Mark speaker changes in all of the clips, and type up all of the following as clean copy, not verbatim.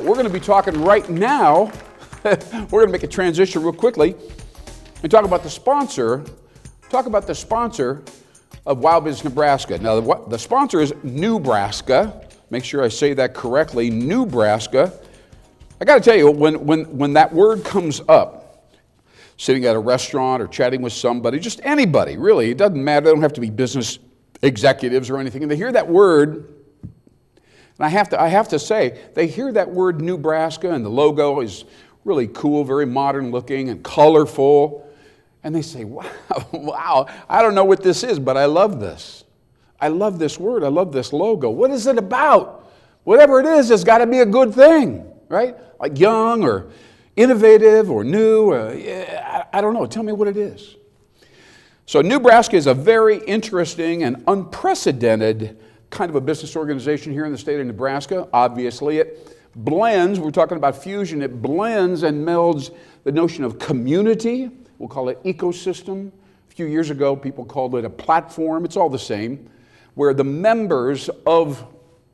Speaker 1: We're going to be talking right now, we're going to make a transition real quickly and talk about the sponsor of WowBiz Nebraska. Now, the sponsor is Nebraska. Make sure I say that correctly, Nebraska. I got to tell you, when that word comes up, sitting at a restaurant or chatting with somebody, just anybody, really, it doesn't matter. They don't have to be business executives or anything, and they hear that word. And I have to say, they hear that word Nebraska, and the logo is really cool, very modern looking and colorful. And they say, wow, I don't know what this is, but I love this. I love this word. I love this logo. What is it about? Whatever it is, it's got to be a good thing, right? Like young or innovative or new. I don't know. Tell me what it is. So Nebraska is a very interesting and unprecedented kind of a business organization here in the state of Nebraska. Obviously, it blends, we're talking about fusion, it blends and melds the notion of community. We'll call it ecosystem. A few years ago, people called it a platform. It's all the same, where the members of,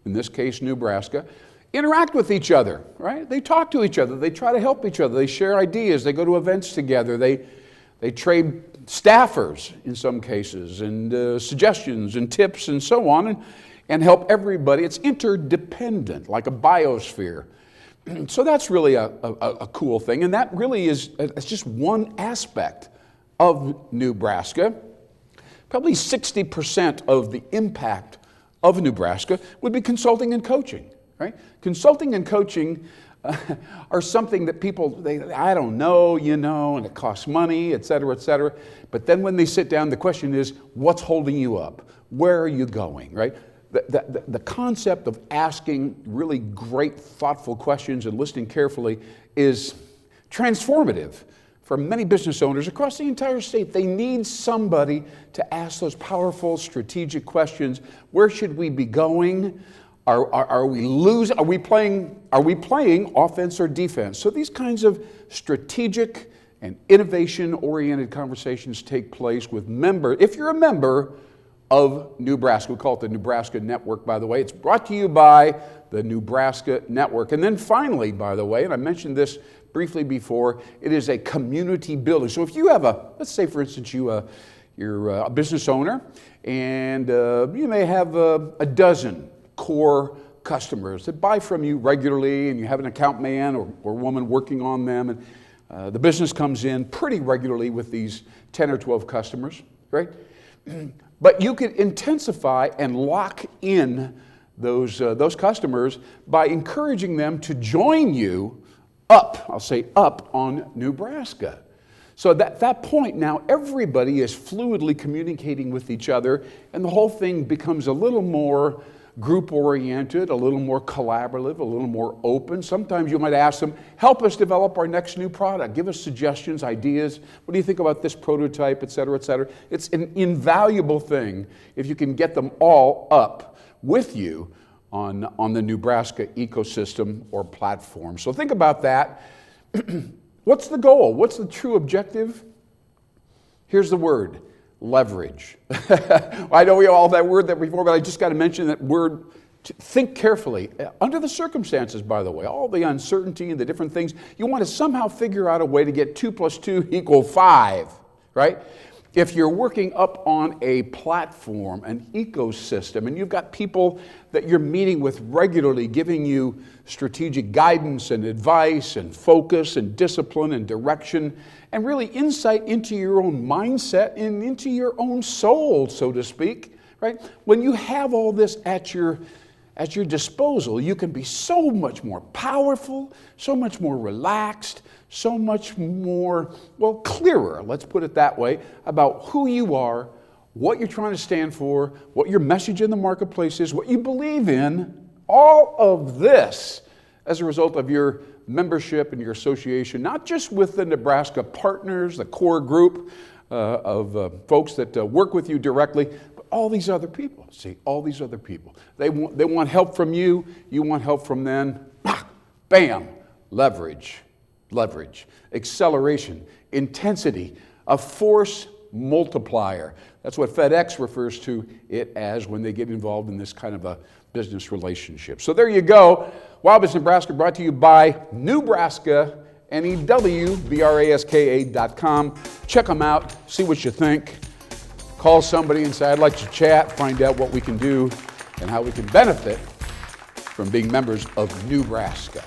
Speaker 1: in this case, Nebraska, interact with each other, right? They talk to each other. They try to help each other. They share ideas. They go to events together. They trade staffers in some cases and suggestions and tips and so on and help everybody. It's interdependent, like a biosphere. So that's really a cool thing, and that really is it's just one aspect of Nebraska. Probably 60% of the impact of Nebraska would be consulting and coaching, right? Consulting and coaching are something that people, I don't know, and it costs money, et cetera, et cetera. But then when they sit down, the question is, what's holding you up? Where are you going, right? The concept of asking really great, thoughtful questions and listening carefully is transformative for many business owners across the entire state. They need somebody to ask those powerful, strategic questions. Where should we be going? Are we losing? Are we playing offense or defense? So these kinds of strategic and innovation-oriented conversations take place with members. If you're a member of Nebraska, we call it the Nebraska Network, by the way. It's brought to you by the Nebraska Network. And then finally, by the way, and I mentioned this briefly before, it is a community building. So if you have let's say for instance you're a business owner, and you may have a dozen core customers that buy from you regularly, and you have an account man or woman working on them, and the business comes in pretty regularly with these 10 or 12 customers, right? But you can intensify and lock in those customers by encouraging them to join you I'll say up on Nebraska. So at that point now, everybody is fluidly communicating with each other, and the whole thing becomes a little more group-oriented, a little more collaborative, a little more open. Sometimes you might ask them, help us develop our next new product. Give us suggestions, ideas. What do you think about this prototype, et cetera, et cetera. It's an invaluable thing if you can get them all up with you on the Nebraska ecosystem or platform. So think about that. What's the goal? What's the true objective? Here's the word. Leverage. I know we all that word that before, but I just got to mention that word. Think carefully. Under the circumstances, by the way, all the uncertainty and the different things, you want to somehow figure out a way to get 2 + 2 = 5, right? If you're working up on a platform, an ecosystem, and you've got people that you're meeting with regularly, giving you strategic guidance and advice and focus and discipline and direction, and really insight into your own mindset and into your own soul, so to speak, right? When you have all this at your disposal, you can be so much more powerful, so much more relaxed, so much more, clearer, let's put it that way, about who you are, what you're trying to stand for, what your message in the marketplace is, what you believe in, all of this as a result of your membership and your association, not just with the Nebraska partners, the core group of folks that work with you directly, but all these other people. See, all these other people. They want help from you, you want help from them. Bam, leverage, acceleration, intensity, a force multiplier. That's what FedEx refers to it as when they get involved in this kind of a business relationship. So there you go. WowBiz Nebraska brought to you by Nebraska, NEWBRASKA.com. Check them out, see what you think. Call somebody and say, I'd like to chat, find out what we can do and how we can benefit from being members of Nebraska.